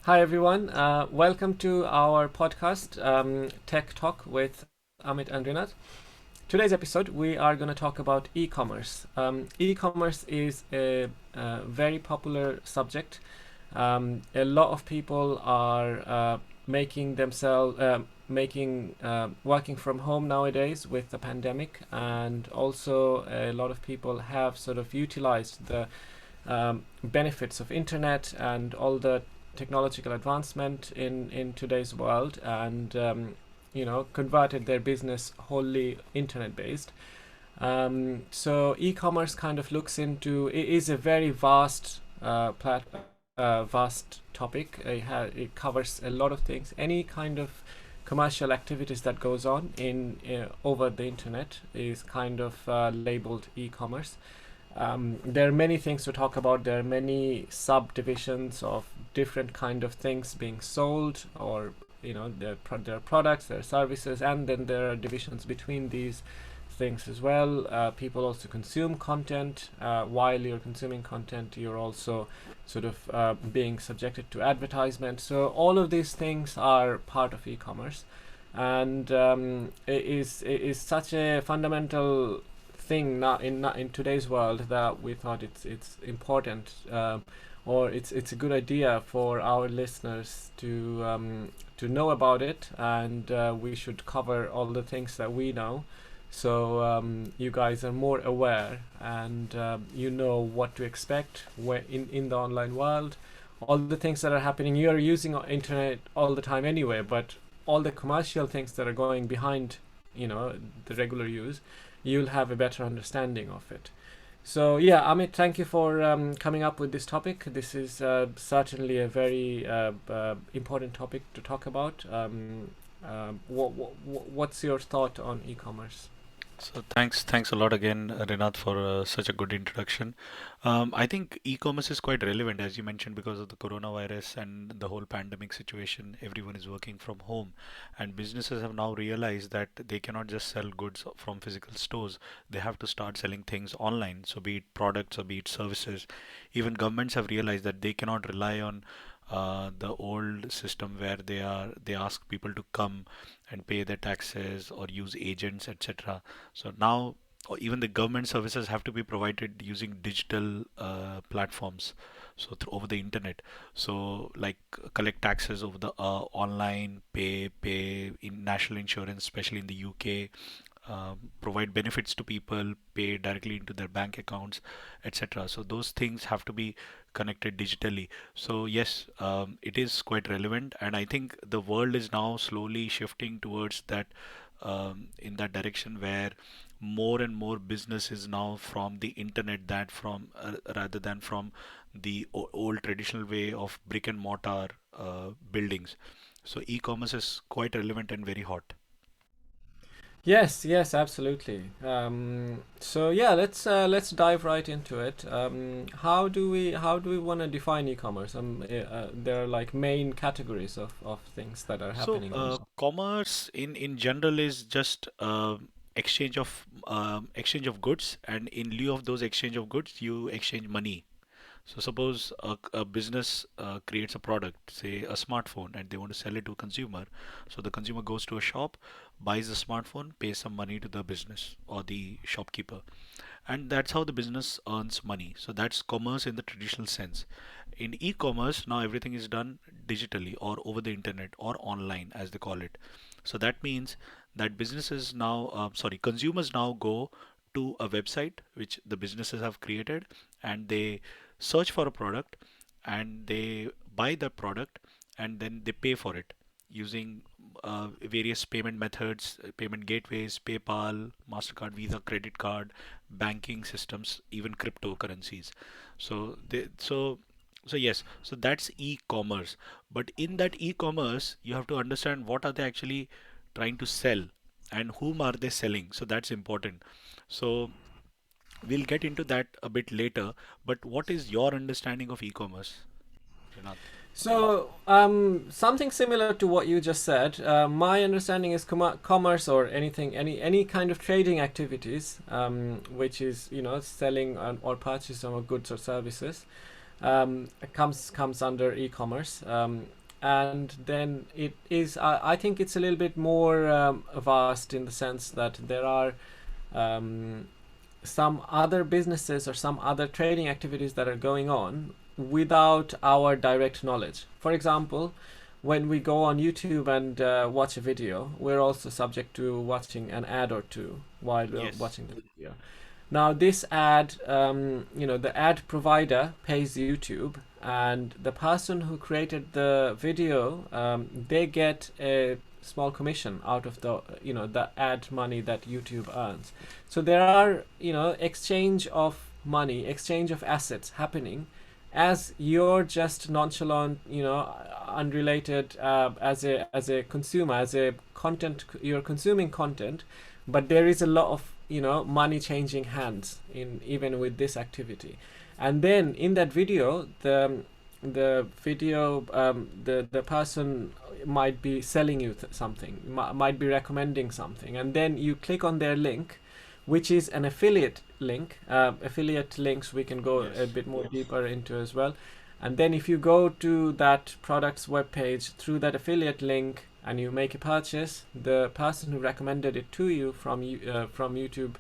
Hi everyone, welcome to our podcast, Tech Talk with Amit and Rinat. Today's episode, we are going to talk about e-commerce. E-commerce is a very popular subject. A lot of people are making themselves, working from home nowadays with the pandemic, and also a lot of people have sort of utilized the benefits of internet and all the technological advancement in today's world, and converted their business wholly internet based. So e-commerce kind of looks into, it is a very vast topic. It covers a lot of things. Any kind of commercial activities that goes on in over the internet is kind of labeled e-commerce. There are many things to talk about. There are many subdivisions of different kind of things being sold, or there are products, there are services, and then there are divisions between these things as well. People also consume content. While you're consuming content, you're also sort of being subjected to advertisements. So all of these things are part of e-commerce, and it is such a fundamental thing now in today's world that we thought it's important, or it's a good idea for our listeners to know about it, and we should cover all the things that we know, so you guys are more aware, and you know what to expect where in the online world. All the things that are happening, you are using internet all the time anyway, but all the commercial things that are going behind the regular use, you'll have a better understanding of it. So yeah, Amit, thank you for coming up with this topic. This is certainly a very important topic to talk about. What's your thought on e-commerce? So thanks a lot again, Rinat, for such a good introduction. I think e-commerce is quite relevant, as you mentioned, because of the coronavirus and the whole pandemic situation. Everyone is working from home, and businesses have now realized that they cannot just sell goods from physical stores. They have to start selling things online. So be it products or be it services. Even governments have realized that they cannot rely on the old system where they ask people to come and pay their taxes or use agents, etc. So now even the government services have to be provided using digital platforms, so through over the internet. So like collect taxes over the online, pay in national insurance, especially in the UK, provide benefits to people, pay directly into their bank accounts, etc. So those things have to be connected digitally. So yes, it is quite relevant, and I think the world is now slowly shifting towards that, in that direction where more and more business is now from the internet, that from rather than from the old traditional way of brick and mortar buildings. So e-commerce is quite relevant and very hot. Yes, absolutely. So yeah, let's dive right into it. How do we want to define e-commerce? There are like main categories of things that are So, happening on. commerce in general is just exchange of goods, and in lieu of those exchange of goods, you exchange money. So, suppose a business creates a product, say a smartphone, and they want to sell it to a consumer. So, the consumer goes to a shop, buys the smartphone, pays some money to the business or the shopkeeper, and that's how the business earns money. So that's commerce in the traditional sense. In e-commerce, now everything is done digitally or over the internet or online, as they call it. So that means that businesses now, sorry, consumers now go to a website which the businesses have created, and they search for a product, and they buy the product, and then they pay for it using various payment methods, payment gateways, PayPal, Mastercard, Visa, credit card, banking systems, even cryptocurrencies. So so yes, so that's e-commerce. But in that e-commerce, you have to understand what are they actually trying to sell and whom are they selling. So that's important. So we'll get into that a bit later. But what is your understanding of e-commerce, Rinat? So, something similar to what you just said. My understanding is commerce, or anything, any kind of trading activities, which is selling or purchase of goods or services, comes under e-commerce. and then it is, I think it's a little bit more vast in the sense that there are um, some other businesses or some other trading activities that are going on without our direct knowledge. For example, when we go on YouTube and watch a video, we're also subject to watching an ad or two while we're Yes. watching the video. Now, this ad, the ad provider pays YouTube, and the person who created the video, they get a small commission out of the ad money that YouTube earns. So there are, exchange of money, exchange of assets happening, as you're just nonchalant, unrelated, as a consumer, as a content, you're consuming content, but there is a lot of money changing hands in even with this activity. And then in that video, the video, the person might be selling you something, might be recommending something, and then you click on their link, which is an affiliate link. Affiliate links we can go a Yes. bit more deeper into as well. And then if you go to that product's webpage through that affiliate link and you make a purchase, the person who recommended it to you from YouTube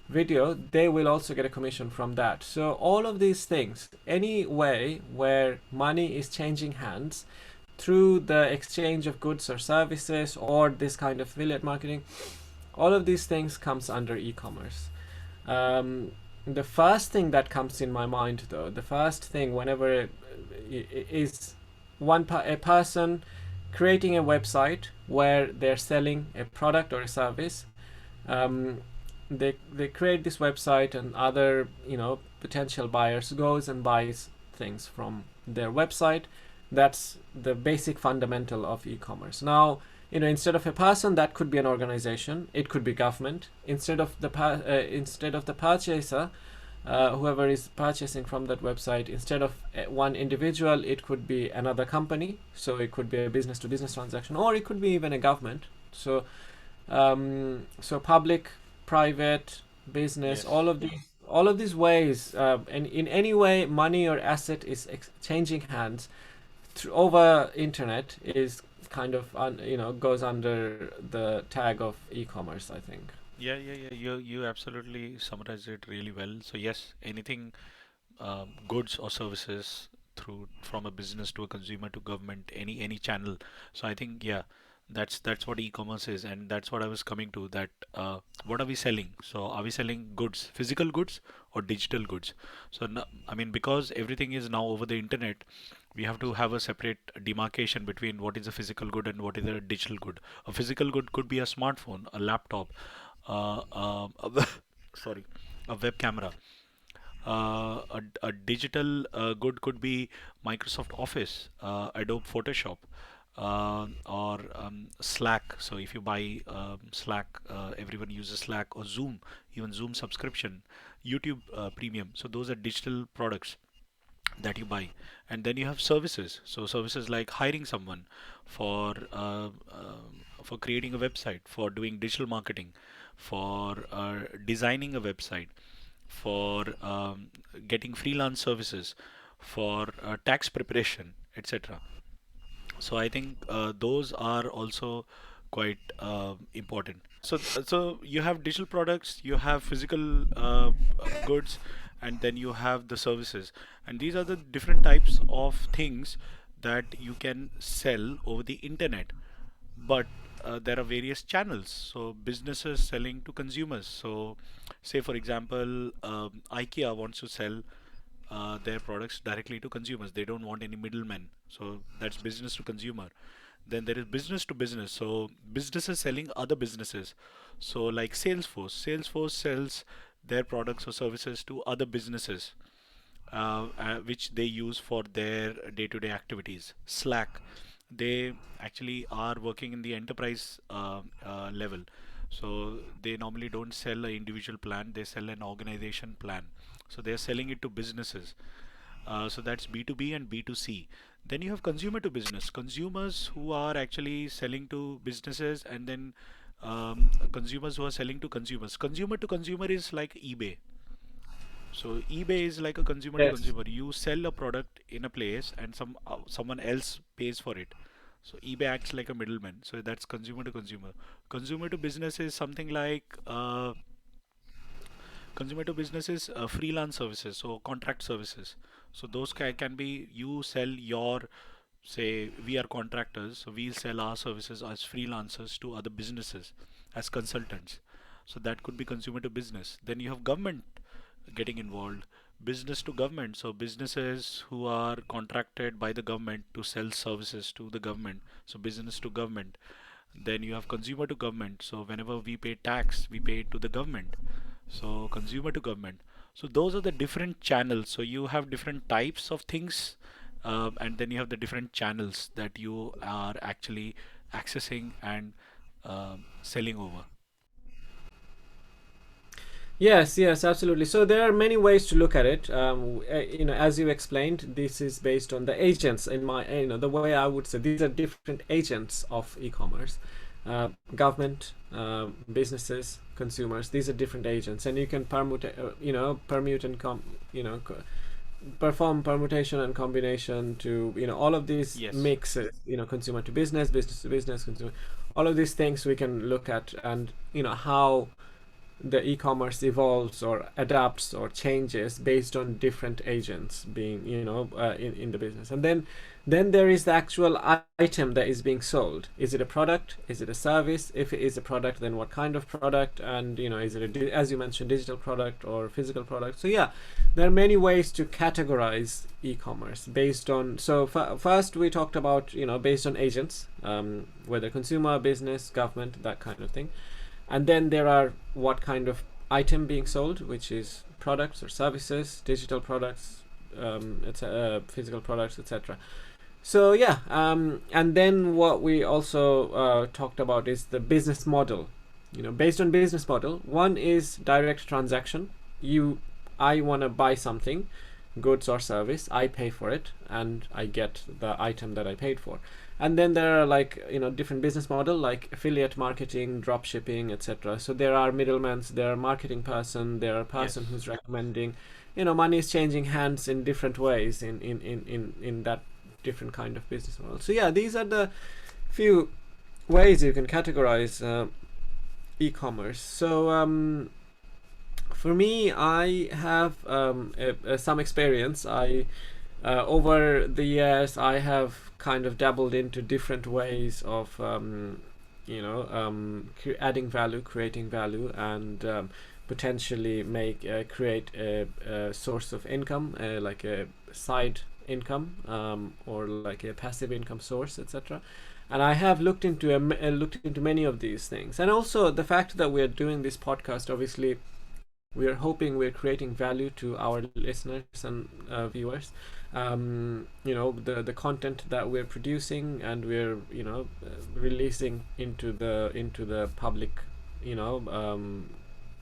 video, they will also get a commission from that. So all of these things, any way where money is changing hands through the exchange of goods or services or this kind of affiliate marketing, all of these things comes under e-commerce. The first thing that comes in my mind, though, the first thing whenever is a person creating a website where they're selling a product or a service. They create this website, and other potential buyers goes and buys things from their website. That's the basic fundamental of e-commerce. Now, instead of a person, that could be an organization, it could be government. Instead of the purchaser, whoever is purchasing from that website, instead of one individual, it could be another company. So it could be a business to business transaction, or it could be even a government. So public, private, business, Yes. all of these ways, and in any way money or asset is changing hands over internet, is kind of goes under the tag of e-commerce, I think. Yeah, yeah, yeah. You absolutely summarized it really well. So yes, anything goods or services through from a business to a consumer to government, any channel. So I think yeah, that's what e-commerce is, and that's what I was coming to. That what are we selling? So are we selling goods, physical goods or digital goods? So no, I mean because everything is now over the internet, we have to have a separate demarcation between what is a physical good and what is a digital good. A physical good could be a smartphone, a laptop, sorry, a web camera. A digital good could be Microsoft Office, Adobe Photoshop, or Slack. So if you buy Slack, everyone uses Slack, or Zoom, even Zoom subscription, YouTube Premium. So those are digital products that you buy. And then you have services. So services like hiring someone for for creating a website, for doing digital marketing, for designing a website, for getting freelance services, for tax preparation, etc. So I think those are also quite important. So you have digital products, you have physical goods, and then you have the services. And these are the different types of things that you can sell over the internet. But there are various channels. So businesses selling to consumers. So say for example, IKEA wants to sell their products directly to consumers. They don't want any middlemen. So that's business to consumer. Then there is business to business. So businesses selling other businesses. So like Salesforce. Salesforce sells their products or services to other businesses, which they use for their day-to-day activities. Slack, they actually are working in the enterprise level. So they normally don't sell an individual plan, they sell an organization plan. So they're selling it to businesses. So that's B2B and B2C. Then you have consumer to business, consumers who are actually selling to businesses, and then consumers who are selling to consumers. Consumer to consumer is like eBay. So eBay is like a consumer to Yes. consumer. You sell a product in a place and someone else pays for it. So eBay acts like a middleman. So that's consumer to consumer. Consumer to business is something like consumer to business is freelance services, so contract services. So those can be you sell your, say we are contractors, so we sell our services as freelancers to other businesses as consultants. So that could be consumer to business. Then you have government getting involved, business to government, so businesses who are contracted by the government to sell services to the government, so business to government. Then you have consumer to government, so whenever we pay tax we pay it to the government, so consumer to government. So those are the different channels. So you have different types of things, and then you have the different channels that you are actually accessing and selling over. Yes, yes, absolutely. So there are many ways to look at it. As you explained, this is based on the agents. In my, the way I would say, these are different agents of e-commerce. Government, businesses, consumers. These are different agents, and you can permute and perform permutation and combination to all of these Yes. mixes. Consumer to business, business to business, consumer. All of these things we can look at, and how the e-commerce evolves or adapts or changes based on different agents being in the business. And then there is the actual item that is being sold. Is it a product? Is it a service? If it is a product, then what kind of product? And is it as you mentioned, digital product or physical product? So yeah, there are many ways to categorize e-commerce based on. So first we talked about based on agents, whether consumer, business, government, that kind of thing. And then there are what kind of item being sold, which is products or services, digital products, physical products, etc. So yeah, and then what we also talked about is the business model. Based on business model, one is direct transaction. I want to buy something, goods or service. I pay for it, and I get the item that I paid for. And then there are different business model like affiliate marketing, drop shipping, etc. So there are middlemen, there are marketing person, there are person Yes. who's recommending. Money is changing hands in different ways in that different kind of business model. So yeah, these are the few ways you can categorize e-commerce. So for me, I have some experience. Over the years, I have kind of dabbled into different ways of adding value, creating value, and potentially create a source of income, like a side income, or like a passive income source, etc. And I have looked into many of these things. And also the fact that we are doing this podcast, obviously we are hoping we're creating value to our listeners and viewers. The content that we're producing and we're releasing into the public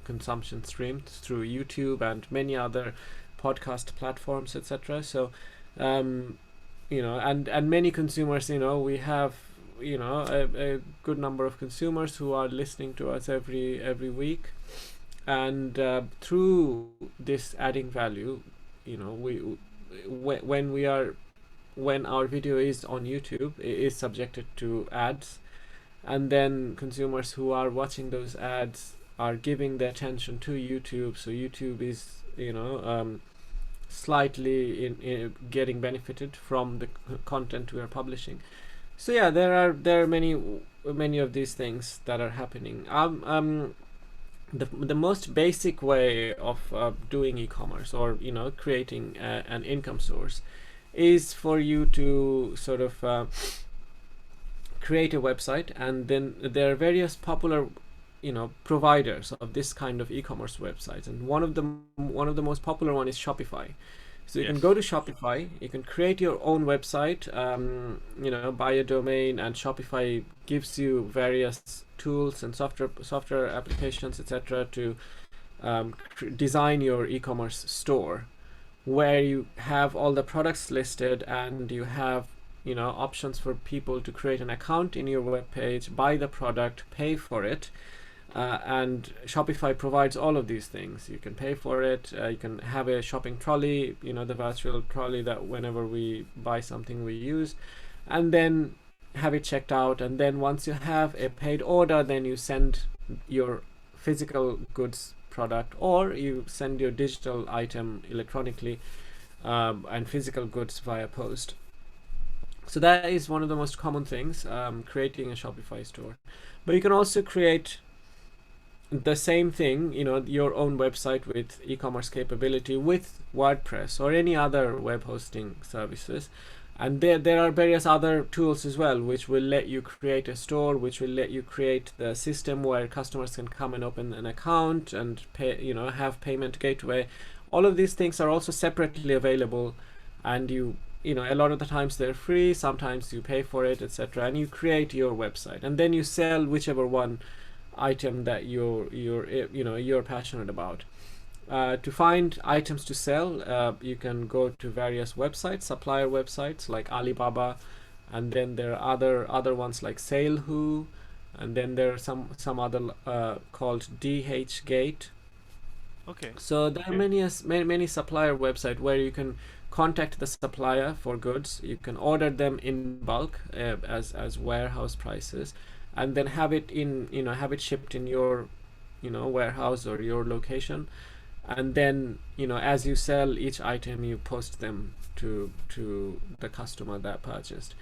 consumption stream through YouTube and many other podcast platforms, etc. So and many consumers, we have a good number of consumers who are listening to us every week. And through this adding value, when our video is on YouTube, it is subjected to ads, and then consumers who are watching those ads are giving their attention to YouTube. So YouTube is slightly in getting benefited from the content we are publishing. So yeah, there are many of these things that are happening. The most basic way of doing e-commerce or creating an income source is for you to sort of create a website, and then there are various popular providers of this kind of e-commerce websites, and one of the most popular one is Shopify. So you can go to Shopify, you can create your own website, buy a domain, and Shopify gives you various tools and software applications, etc., to design your e-commerce store, where you have all the products listed, and you have options for people to create an account in your web page, buy the product, pay for it. And Shopify provides all of these things. You can pay for it. You can have a shopping trolley, the virtual trolley that whenever we buy something we use, and then have it checked out, and then once you have a paid order, then you send your physical goods product, or you send your digital item electronically, and physical goods via post. So that is one of the most common things, creating a Shopify store. But you can also create the same thing, your own website with e-commerce capability with WordPress or any other web hosting services. And there are various other tools as well, which will let you create a store, which will let you create the system where customers can come and open an account and pay, have payment gateway. All of these things are also separately available, and a lot of the times they're free, sometimes you pay for it, etc. And you create your website, and then you sell whichever one item that you're passionate about. To find items to sell, you can go to various websites, supplier websites like Alibaba, and then there are other ones like SaleWho, and then there are some other called DHgate. Okay. So there are many supplier website where you can contact the supplier for goods. You can order them in bulk as warehouse prices, and then have it shipped in your warehouse or your location. And then as you sell each item, you post them to the customer that purchased.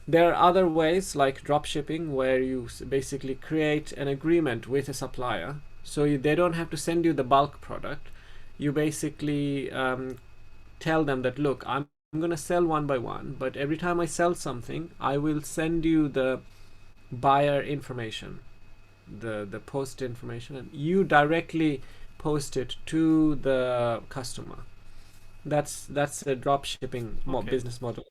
There are other ways like drop shipping, where you basically create an agreement with a supplier, so they don't have to send you the bulk product. You basically tell them that, look, I'm going to sell one by one, but every time I sell something, I will send you the buyer information, the post information, and you directly post it to the customer. That's a drop shipping business model.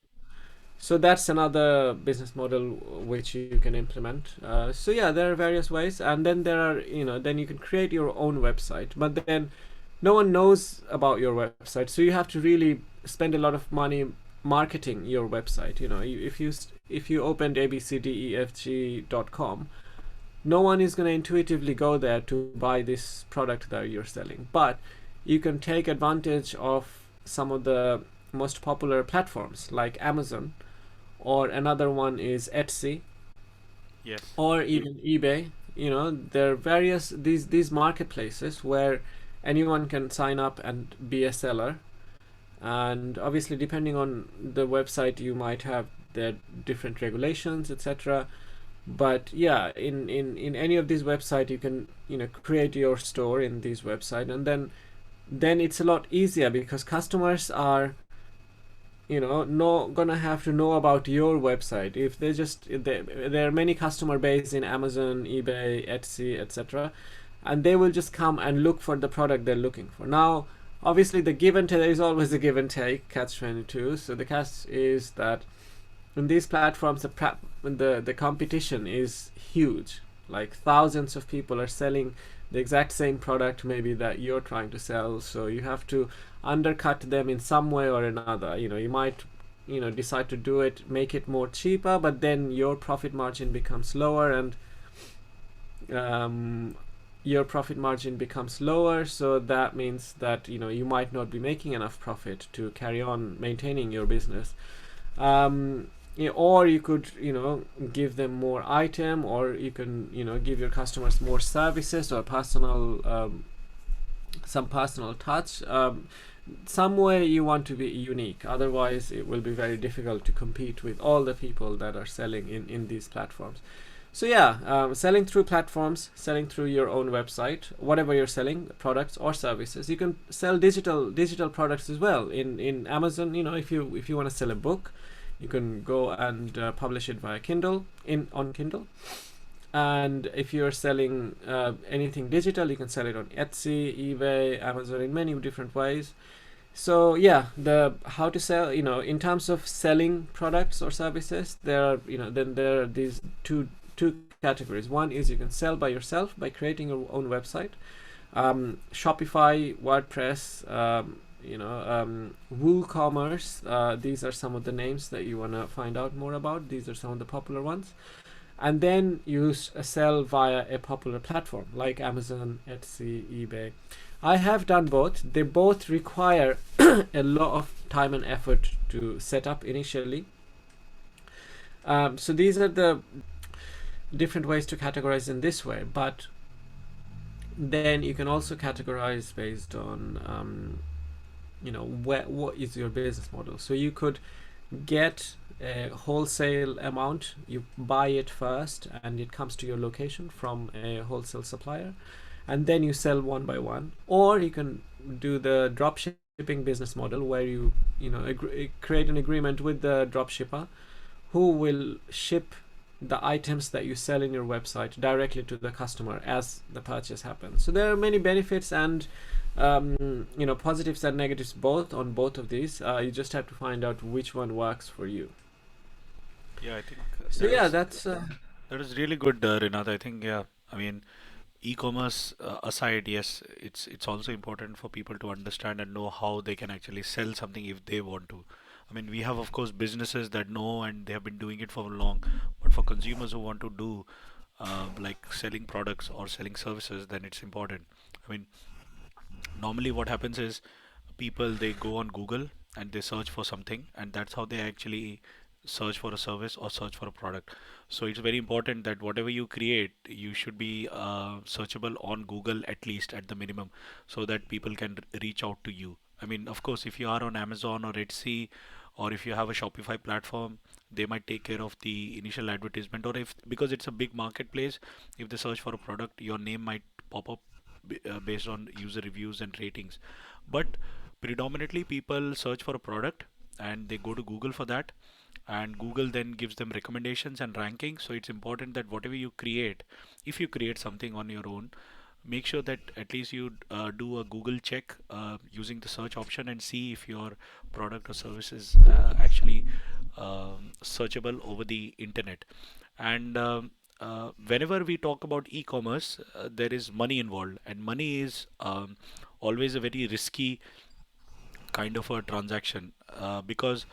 So that's another business model which you can implement. So yeah, there are various ways, and then there are then you can create your own website, but then no one knows about your website, so you have to really spend a lot of money marketing your website. If you opened abcdefg.com, no one is going to intuitively go there to buy this product that you're selling. But you can take advantage of some of the most popular platforms like Amazon, or another one is Etsy. Yes. Or even eBay. There are various these marketplaces where anyone can sign up and be a seller. And obviously, depending on the website, you might have the different regulations, etc. But yeah, in any of these websites, you can create your store in these websites, and then it's a lot easier, because customers are not gonna have to know about your website. If there are many customer base in Amazon, eBay, Etsy, etc., and they will just come and look for the product they're looking for. Now obviously there is always a give and take, catch-22. So the catch is that in these platforms, the competition is huge. Like thousands of people are selling the exact same product maybe that you're trying to sell, so you have to undercut them in some way or another. You might decide to do it, make it more cheaper, but then your profit margin becomes lower, and so that means that you might not be making enough profit to carry on maintaining your business. Or you could give them more item, or you can give your customers more services or some personal touch. Some way you want to be unique, otherwise it will be very difficult to compete with all the people that are selling in these platforms. So yeah, selling through platforms, selling through your own website, whatever you're selling, products or services. You can sell digital products as well in Amazon. If you want to sell a book, you can go and publish it via Kindle on Kindle. And if you're selling anything digital, you can sell it on Etsy, eBay, Amazon, in many different ways. So yeah, how to sell, in terms of selling products or services, there are these two categories. One is you can sell by yourself by creating your own website. Shopify, WordPress, WooCommerce. These are some of the names that you want to find out more about. These are some of the popular ones. And then you sell via a popular platform like Amazon, Etsy, eBay. I have done both. They both require a lot of time and effort to set up initially. So these are the different ways to categorize in this way, but then you can also categorize based on what is your business model. So you could get a wholesale amount, you buy it first and it comes to your location from a wholesale supplier, and then you sell one by one. Or you can do the drop shipping business model where you create an agreement with the drop shipper who will ship the items that you sell in your website directly to the customer as the purchase happens. So there are many benefits and positives and negatives both on both of these. You just have to find out which one works for you. Yeah, I think So yeah, that's that is really good, Rinat. I think, yeah, I mean, e-commerce aside, yes, it's also important for people to understand and know how they can actually sell something if they want to. I mean, we have, of course, businesses that know and they have been doing it for long, but for consumers who want to do like selling products or selling services, then it's important. I mean, normally what happens is people they go on Google and they search for something, and that's how they actually search for a service or search for a product. So it's very important that whatever you create, you should be searchable on Google at least at the minimum, so that people can reach out to you. I mean, of course, if you are on Amazon or Etsy, or if you have a Shopify platform, they might take care of the initial advertisement, or if because it's a big marketplace, if they search for a product, your name might pop up based on user reviews and ratings. But predominantly people search for a product and they go to Google for that, and Google then gives them recommendations and rankings. So it's important that whatever you create, if you create something on your own, make sure that at least you do a Google check using the search option and see if your product or service is actually searchable over the internet. And whenever we talk about e-commerce, there is money involved, and money is always a very risky kind of a transaction, because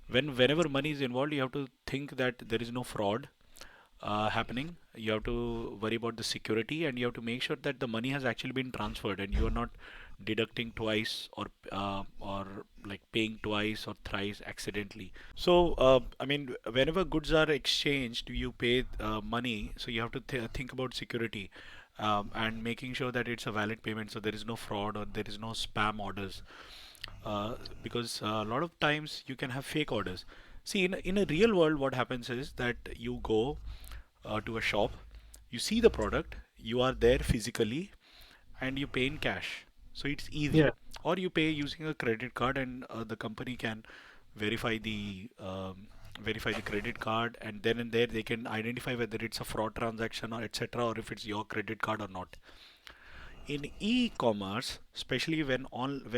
whenever money is involved, you have to think that there is no fraud happening. You have to worry about the security, and you have to make sure that the money has actually been transferred and you are not deducting twice, or like paying twice or thrice accidentally. So I mean, whenever goods are exchanged, you pay money, so you have to think about security, and making sure that it's a valid payment, so there is no fraud or there is no spam orders, because a lot of times you can have fake orders. See, in a real world, what happens is that you go to a shop, you see the product, you are there physically, and you pay in cash. So it's easy. yeah. Or you pay using a credit card, and the company can verify the credit card, and then and there they can identify whether it's a fraud transaction or etc., or if it's your credit card or not. In e-commerce, especially when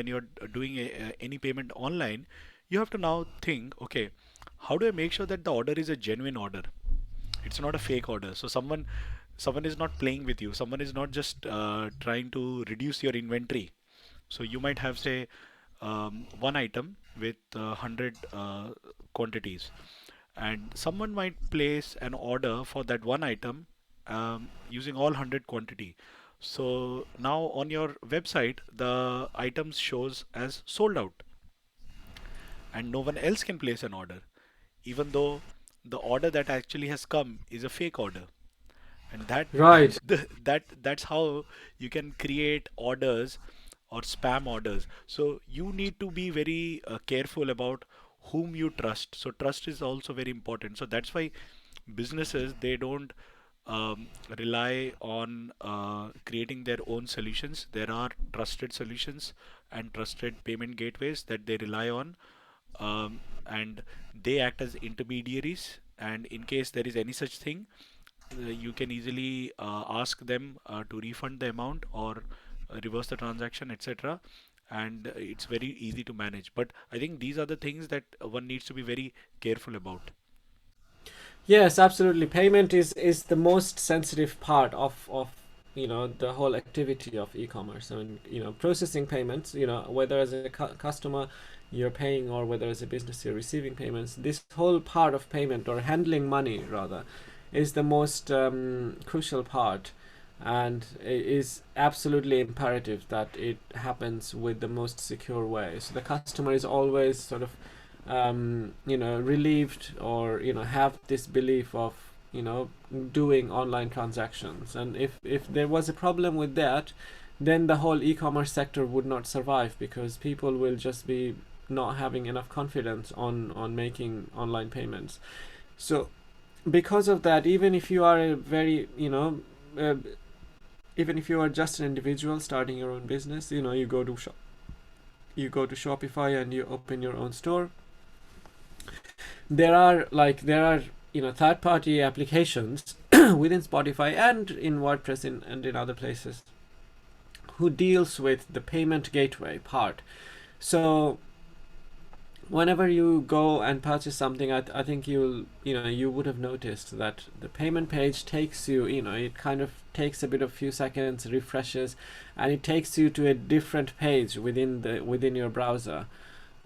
you're doing any payment online, you have to now think, okay, how do I make sure that the order is a genuine order? It's not a fake order. So someone is not playing with you. Someone is not just trying to reduce your inventory. So you might have, say, one item with 100 quantities, and someone might place an order for that one item using all 100 quantity. So now on your website, the items shows as sold out, and no one else can place an order, even though the order that actually has come is a fake order. And Right. that's how you can create orders or spam orders. So you need to be very careful about whom you trust. So trust is also very important. So that's why businesses they don't rely on creating their own solutions. There are trusted solutions and trusted payment gateways that they rely on, and they act as intermediaries. And in case there is any such thing, you can easily ask them to refund the amount or reverse the transaction, etc. And it's very easy to manage. But I think these are the things that one needs to be very careful about. Yes, absolutely. Payment is the most sensitive part of the whole activity of e-commerce. I mean, processing payments, whether as a customer you're paying or whether as a business you're receiving payments, this whole part of payment or handling money rather is the most crucial part, and it is absolutely imperative that it happens with the most secure way. So the customer is always sort of relieved, or have this belief of doing online transactions. And if there was a problem with that, then the whole e-commerce sector would not survive, because people will just be not having enough confidence on making online payments. So because of that, even if you are a very uh, even if you are just an individual starting your own business, you go to Shopify and you open your own store. There are third party applications within Spotify and in WordPress and in other places, who deals with the payment gateway part. So whenever you go and purchase something, I think you would have noticed that the payment page takes you, it kind of takes a bit of few seconds, refreshes, and it takes you to a different page within your browser,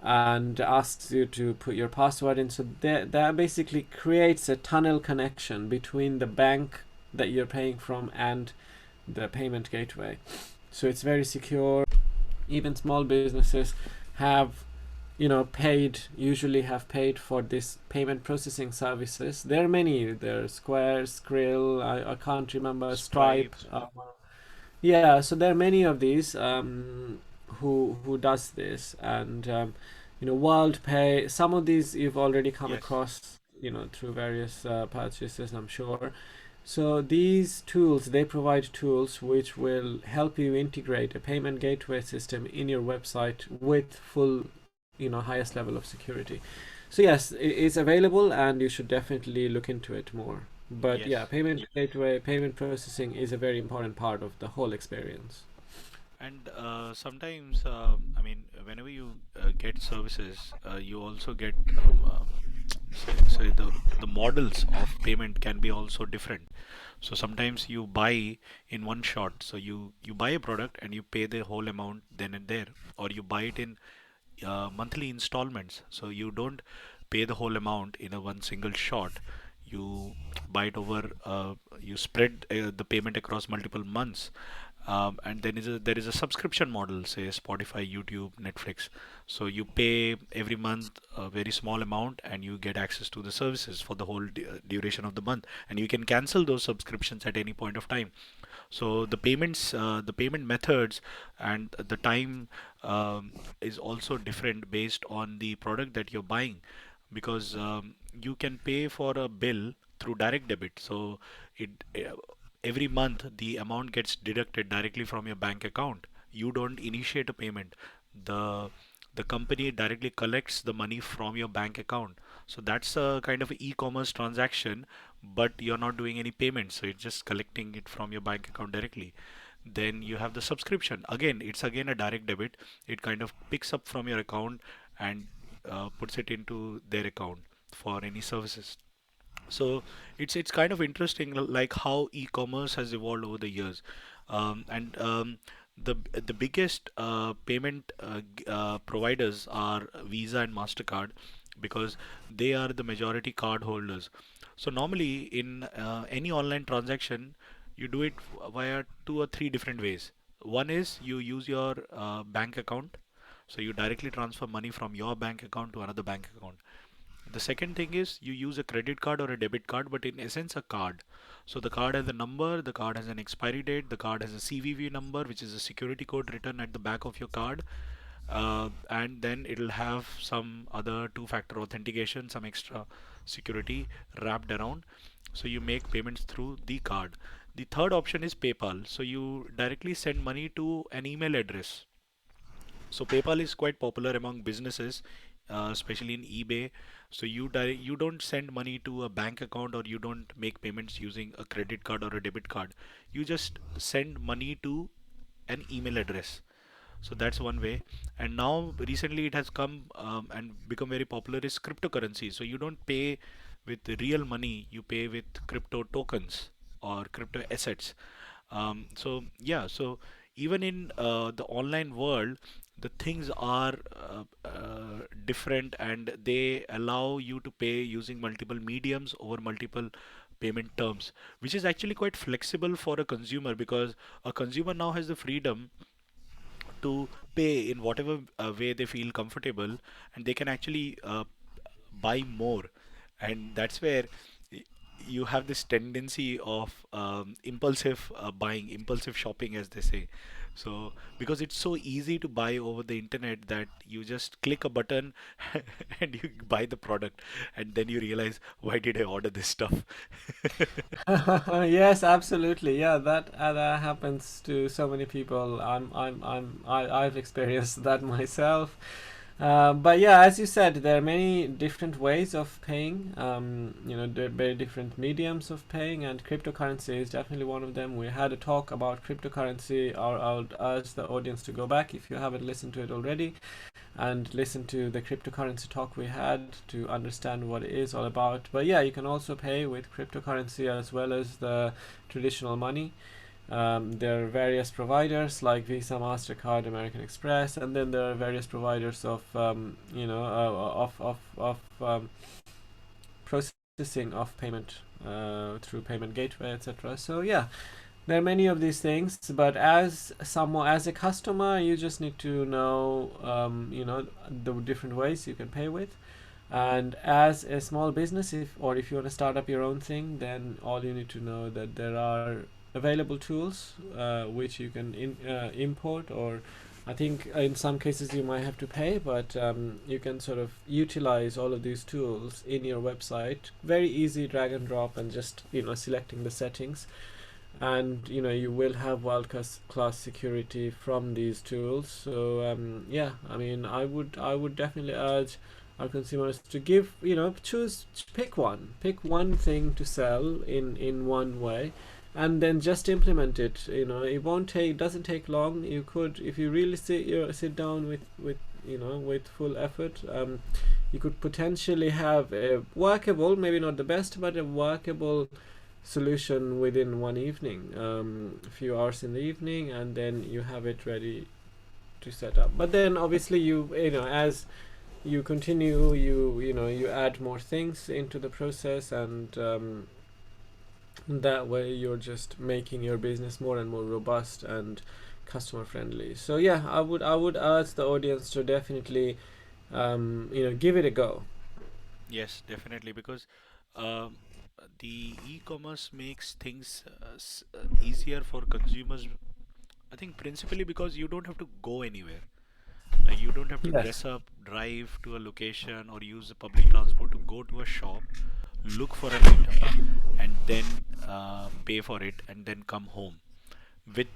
and asks you to put your password in. So that basically creates a tunnel connection between the bank that you're paying from and the payment gateway. So it's very secure. Even small businesses have usually have paid for this payment processing services. There are many. There's Square, Skrill, I can't remember, Stripe. Stripes. Yeah, so there are many of these who does this. And Worldpay. Some of these you've already come Yes. across through various purchases, I'm sure. So these tools, they provide tools which will help you integrate a payment gateway system in your website with full highest level of security. So yes, it's available, and you should definitely look into it more. But yeah, Yes. payment gateway, payment processing is a very important part of the whole experience. And sometimes, I mean, whenever you get services, you also get so the models of payment can be also different. So sometimes you buy in one shot. So you buy a product and you pay the whole amount then and there, or you buy it in monthly installments. So you don't pay the whole amount in a one single shot. You buy it over. You spread the payment across multiple months. And then there is a subscription model, say Spotify, YouTube, Netflix. So you pay every month a very small amount, and you get access to the services for the whole duration of the month. And you can cancel those subscriptions at any point of time. So the payment methods and the time is also different based on the product that you're buying, because you can pay for a bill through direct debit. So it every month the amount gets deducted directly from your bank account. You don't initiate a payment. The the company directly collects the money from your bank account. So that's a kind of e-commerce transaction, but you're not doing any payments. So it's just collecting it from your bank account directly. Then you have the subscription. Again, it's again a direct debit. It kind of picks up from your account and puts it into their account for any services. So it's kind of interesting, like how e-commerce has evolved over the years. And the biggest payment providers are Visa and Mastercard, because they are the majority card holders. So normally in any online transaction, you do it via two or three different ways. One is you use your bank account, so you directly transfer money from your bank account to another bank account. The second thing is you use a credit card or a debit card, but in essence a card. So the card has a number, the card has an expiry date, the card has a CVV number, which is a security code written at the back of your card, and then it'll have some other two-factor authentication, some extra security wrapped around. So you make payments through the card. The third option is PayPal. So you directly send money to an email address. So PayPal is quite popular among businesses, especially in eBay. So you don't send money to a bank account, or you don't make payments using a credit card or a debit card. You just send money to an email address. So that's one way. And now recently it has come and become very popular is cryptocurrency. So you don't pay with the real money, you pay with crypto tokens or crypto assets. So yeah, so even in the online world, the things are different, and they allow you to pay using multiple mediums over multiple payment terms, which is actually quite flexible for a consumer, because a consumer now has the freedom to pay in whatever way they feel comfortable, and they can actually buy more. And that's where y- you have this tendency of impulsive buying, impulsive shopping, as they say. So because it's so easy to buy over the internet that you just click a button and you buy the product, and then you realize, why did I order this stuff? Yes, absolutely. Yeah, that happens to so many people. I've experienced that myself. But yeah, as you said, there are many different ways of paying. There are very different mediums of paying, and cryptocurrency is definitely one of them. We had a talk about cryptocurrency. I would urge the audience to go back if you haven't listened to it already, and listen to the cryptocurrency talk we had to understand what it is all about. But yeah, you can also pay with cryptocurrency as well as the traditional money. There are various providers like Visa, Mastercard, American Express, and then there are various providers of processing of payment through payment gateway, etc. So yeah, there are many of these things, but as a customer, you just need to know the different ways you can pay with. And as a small business, if you want to start up your own thing, then all you need to know that there are available tools which you can import, or I think in some cases you might have to pay, but you can sort of utilize all of these tools in your website. Very easy drag and drop, and just selecting the settings, and you will have world class security from these tools. So yeah, I mean, I would definitely urge our consumers to give choose pick one thing to sell in one way, and then just implement it. It won't take doesn't take long. You could, if you really sit down with full effort, you could potentially have a workable, maybe not the best, but a workable solution within one evening, a few hours in the evening, and then you have it ready to set up. But then obviously as you continue, you add more things into the process, and that way you're just making your business more and more robust and customer friendly. So yeah, I would urge the audience to definitely give it a go. Yes, definitely, because um, the e-commerce makes things easier for consumers. I think principally because you don't have to go anywhere. Like you don't have to Yes. dress up, drive to a location, or use the public transport to go to a shop, look for an item, and then pay for it, and then come home. With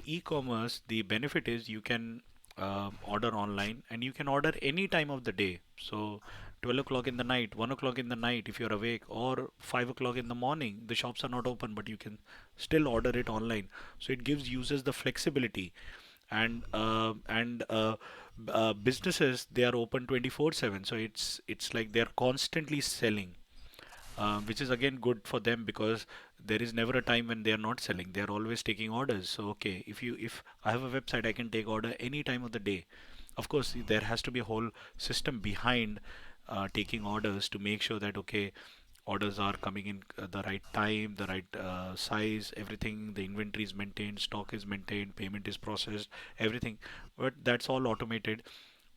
e-commerce, the benefit is you can order online, and you can order any time of the day. So 12 o'clock in the night, 1 o'clock in the night if you're awake, or 5 o'clock in the morning, the shops are not open, but you can still order it online. So it gives users the flexibility. And businesses, they are open 24/7, so it's like they're constantly selling, which is again good for them, because there is never a time when they are not selling. They are always taking orders. So okay, if I have a website, I can take order any time of the day. Of course, there has to be a whole system behind taking orders to make sure that okay, orders are coming in the right time, the right size, everything, the inventory is maintained, stock is maintained, payment is processed, everything. But that's all automated.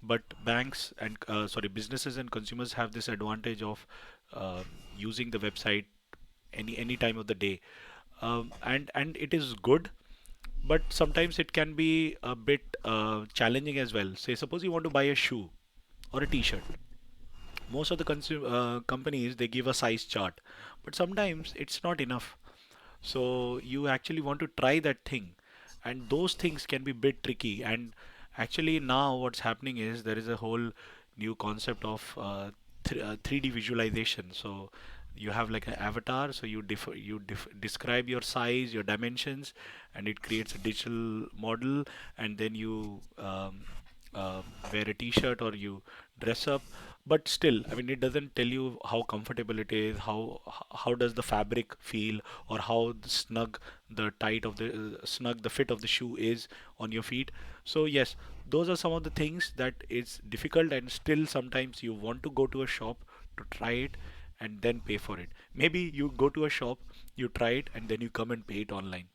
But banks and sorry, businesses and consumers have this advantage of using the website any time of the day, and it is good. But sometimes it can be a bit challenging as well. Say, suppose you want to buy a shoe or a t-shirt. Most of the companies, they give a size chart, but sometimes it's not enough. So you actually want to try that thing, and those things can be bit tricky. And actually now what's happening is there is a whole new concept of 3D visualization. So you have like an avatar, so describe your size, your dimensions, and it creates a digital model. And then you wear a t-shirt or you dress up. But still, I mean, it doesn't tell you how comfortable it is, how does the fabric feel, or how snug the fit of the shoe is on your feet. So yes, those are some of the things that it's difficult, and still sometimes you want to go to a shop to try it and then pay for it. Maybe you go to a shop, you try it, and then you come and pay it online.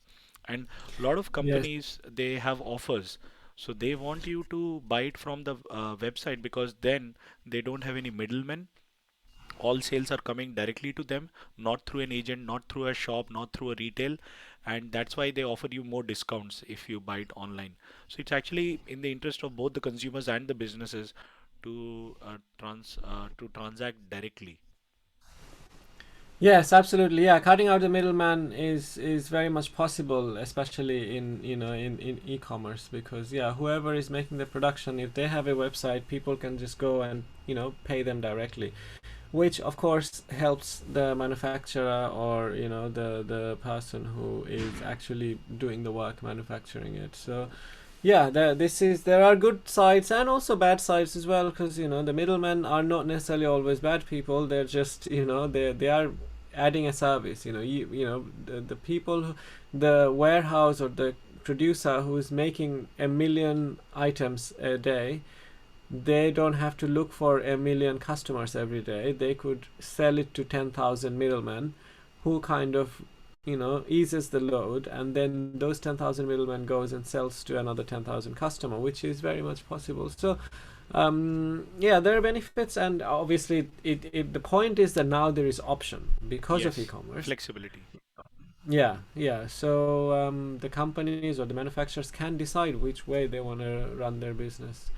And a lot of Yes. companies, they have offers. So they want you to buy it from the website, because then they don't have any middlemen. All sales are coming directly to them, not through an agent, not through a shop, not through a retail. And that's why they offer you more discounts if you buy it online. So it's actually in the interest of both the consumers and the businesses to transact directly. Yes, absolutely. Yeah, cutting out the middleman is very much possible, especially in in e-commerce, because yeah, whoever is making the production, if they have a website, people can just go and pay them directly, which of course helps the manufacturer, or the person who is actually doing the work manufacturing it. So yeah, there are good sides and also bad sides as well, because the middlemen are not necessarily always bad people. They're just they are adding a service. The people the warehouse or the producer who is making a million items a day, they don't have to look for a million customers every day. They could sell it to 10,000 middlemen who kind of eases the load, and then those 10,000 middlemen goes and sells to another 10,000 customer, which is very much possible. So yeah, there are benefits, and obviously the point is that now there is option because of Yes, e-commerce. flexibility. Yeah, so the companies or the manufacturers can decide which way they want to run their business.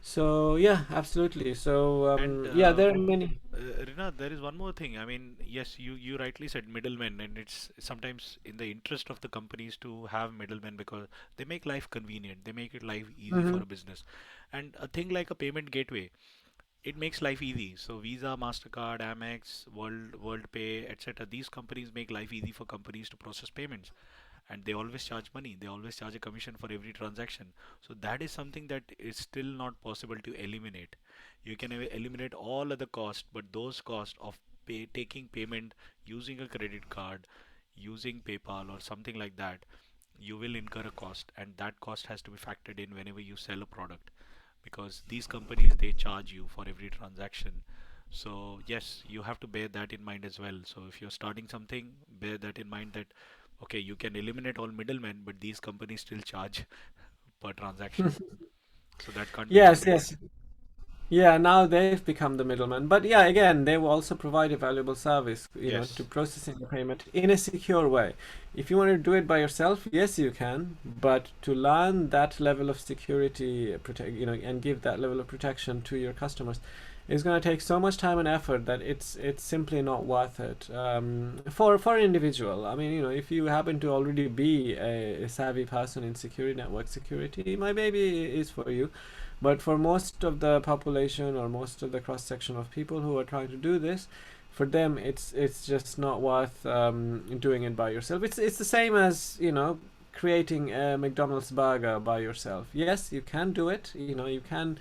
So yeah, absolutely. So And yeah, there are many. Rina, there is one more thing. I mean, yes, you rightly said middlemen, and it's sometimes in the interest of the companies to have middlemen because they make life convenient. They make it life easy for Hmm. a business. And a thing like a payment gateway, it makes life easy. So Visa, Mastercard, Amex, Worldpay, etc. These companies make life easy for companies to process payments, and they always charge money. They always charge a commission for every transaction. So that is something that is still not possible to eliminate. You can eliminate all other costs, but those costs of taking payment using a credit card, using PayPal or something like that, you will incur a cost, and that cost has to be factored in whenever you sell a product, because these companies, they charge you for every transaction. So yes, you have to bear that in mind as well. So if you're starting something, bear that in mind, that okay, you can eliminate all middlemen, but these companies still charge per transaction. So that can't be Yes, avoided. yes. Yeah, now they've become the middleman. But yeah, again, they will also provide a valuable service, to Yes. processing the payment in a secure way. If you want to do it by yourself, yes, you can. But to learn that level of security, and give that level of protection to your customers, is going to take so much time and effort that it's simply not worth it. For an individual, I mean, if you happen to already be a savvy person in security, network security, my baby is for you. But for most of the population, or most of the cross section of people who are trying to do this, for them it's just not worth doing it by yourself. It's the same as creating a McDonald's burger by yourself. Yes, you can do it. You can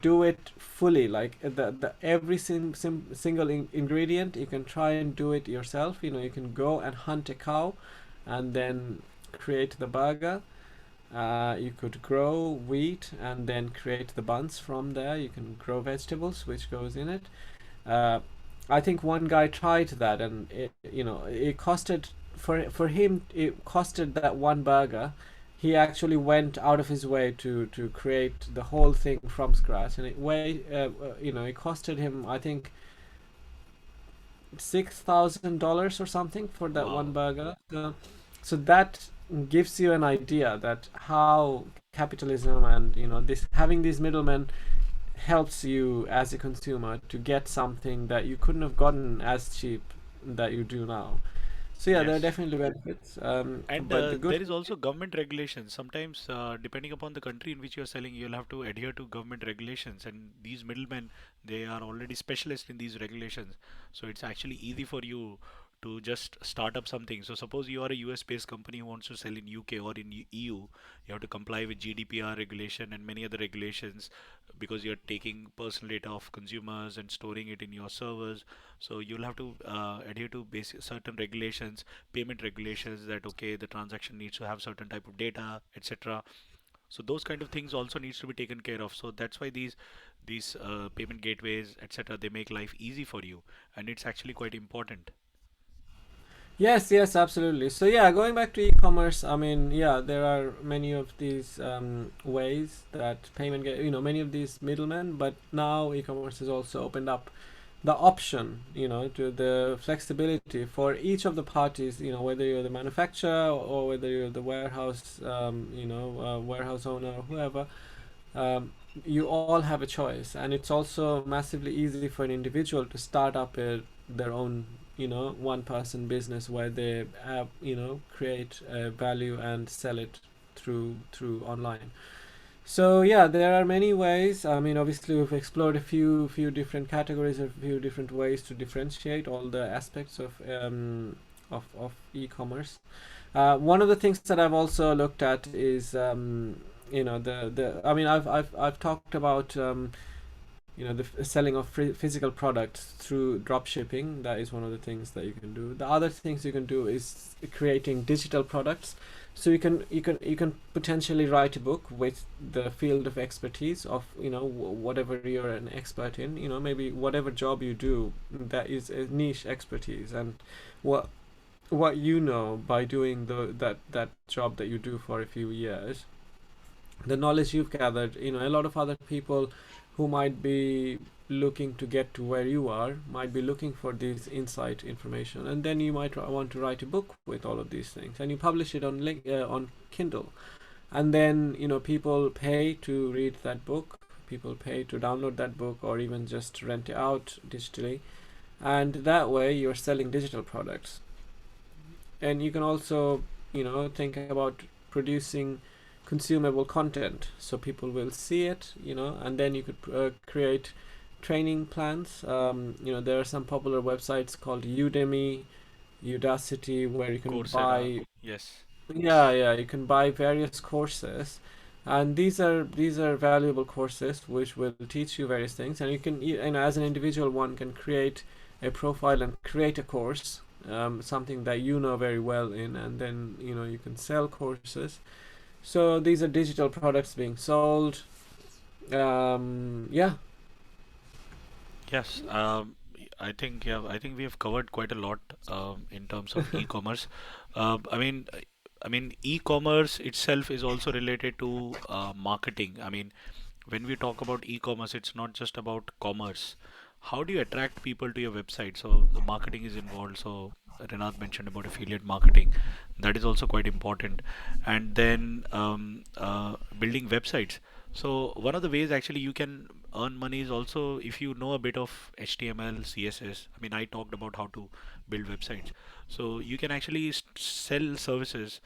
do it fully, like the every single ingredient. You can try and do it yourself. You can go and hunt a cow and then create the burger. You could grow wheat and then create the buns from there. You can grow vegetables, which goes in it. Uh, I think one guy tried that, and it costed, for him, it costed that one burger. He actually went out of his way to create the whole thing from scratch, and it costed him, I think, $6,000 or something for that one Wow. burger. So that gives you an idea that how capitalism and this having these middlemen helps you as a consumer to get something that you couldn't have gotten as cheap that you do now. So yeah, there are Yes. definitely benefits. And But the good. there is also government regulations. Sometimes, depending upon the country in which you're selling, you'll have to adhere to government regulations. And these middlemen, they are already specialists in these regulations. So it's actually easy for you to just start up something. So suppose you are a US-based company who wants to sell in UK or in EU, you have to comply with GDPR regulation and many other regulations, because you're taking personal data of consumers and storing it in your servers. So you'll have to adhere to basic certain regulations, payment regulations, that okay, the transaction needs to have certain type of data, etc. So those kind of things also needs to be taken care of. So that's why these payment gateways, etc., they make life easy for you, and it's actually quite important. Yes, absolutely. So yeah, going back to e-commerce, I mean, yeah, there are many of these ways that payment get, many of these middlemen, but now e-commerce has also opened up the option, to the flexibility for each of the parties, whether you're the manufacturer or whether you're the warehouse, warehouse owner or whoever, um, you all have a choice, and it's also massively easy for an individual to start up their own, one person business where they have, create value and sell it through online. So yeah, there are many ways. I mean, obviously we've explored a few different categories, a few different ways to differentiate all the aspects of e-commerce. One of the things that I've also looked at is the I mean I've talked about the selling of physical products through drop shipping. That is one of the things that you can do. The other things you can do is creating digital products. So you can potentially write a book with the field of expertise of whatever you're an expert in. Maybe whatever job you do, that is a niche expertise, and what by doing that job that you do for a few years, the knowledge you've gathered, a lot of other people who might be looking to get to where you are might be looking for this insight information, and then you might want to write a book with all of these things, and you publish it on Kindle, and then people pay to read that book, people pay to download that book, or even just rent it out digitally, and that way you're selling digital products. And you can also think about producing consumable content so people will see it, and then you could create training plans. There are some popular websites called Udemy, Udacity, where you can Coursera. buy, Yes. yeah, you can buy various courses, and these are valuable courses which will teach you various things, and you can, as an individual, one can create a profile and create a course, something that you know very well in, and then you can sell courses. So these are digital products being sold. Yeah. Yes. I think, yeah, I think we have covered quite a lot in terms of e-commerce. I mean, e-commerce itself is also related to marketing. I mean, when we talk about e-commerce, it's not just about commerce. How do you attract people to your website? So the marketing is involved. So Renat mentioned about affiliate marketing. That is also quite important. And then building websites. So one of the ways actually you can earn money is also if you know a bit of HTML, CSS. I mean, I talked about how to build websites. So you can actually sell services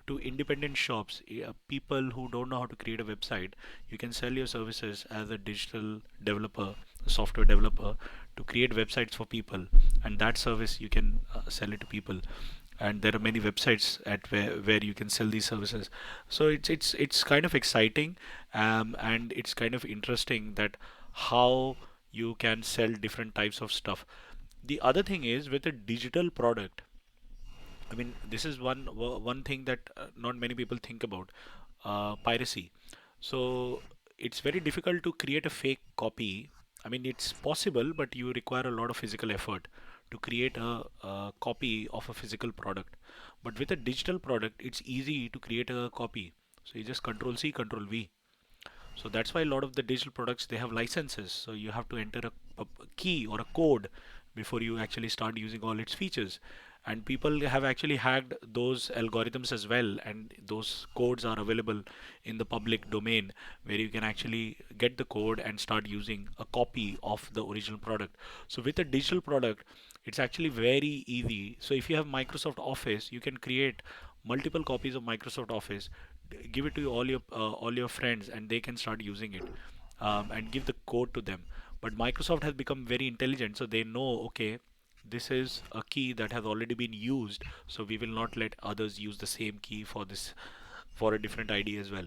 to independent shops, people who don't know how to create a website. You can sell your services as a digital developer, a software developer, to create websites for people, and that service you can sell it to people. And there are many websites at where you can sell these services. So it's kind of exciting, and it's kind of interesting that how you can sell different types of stuff. The other thing is with a digital product, I mean, this is one thing that not many people think about, piracy. So it's very difficult to create a fake copy. I mean, it's possible, but you require a lot of physical effort to create a copy of a physical product. But with a digital product, it's easy to create a copy. So you just Control C, Control V. So that's why a lot of the digital products they have licenses. So you have to enter a key or a code before you actually start using all its features. And people have actually hacked those algorithms as well, and those codes are available in the public domain where you can actually get the code and start using a copy of the original product. So with a digital product, it's actually very easy. So if you have Microsoft Office, you can create multiple copies of Microsoft Office, give it to all your friends, and they can start using it, and give the code to them. But Microsoft has become very intelligent, so they know, okay, this is a key that has already been used, so we will not let others use the same key for this for a different ID as well.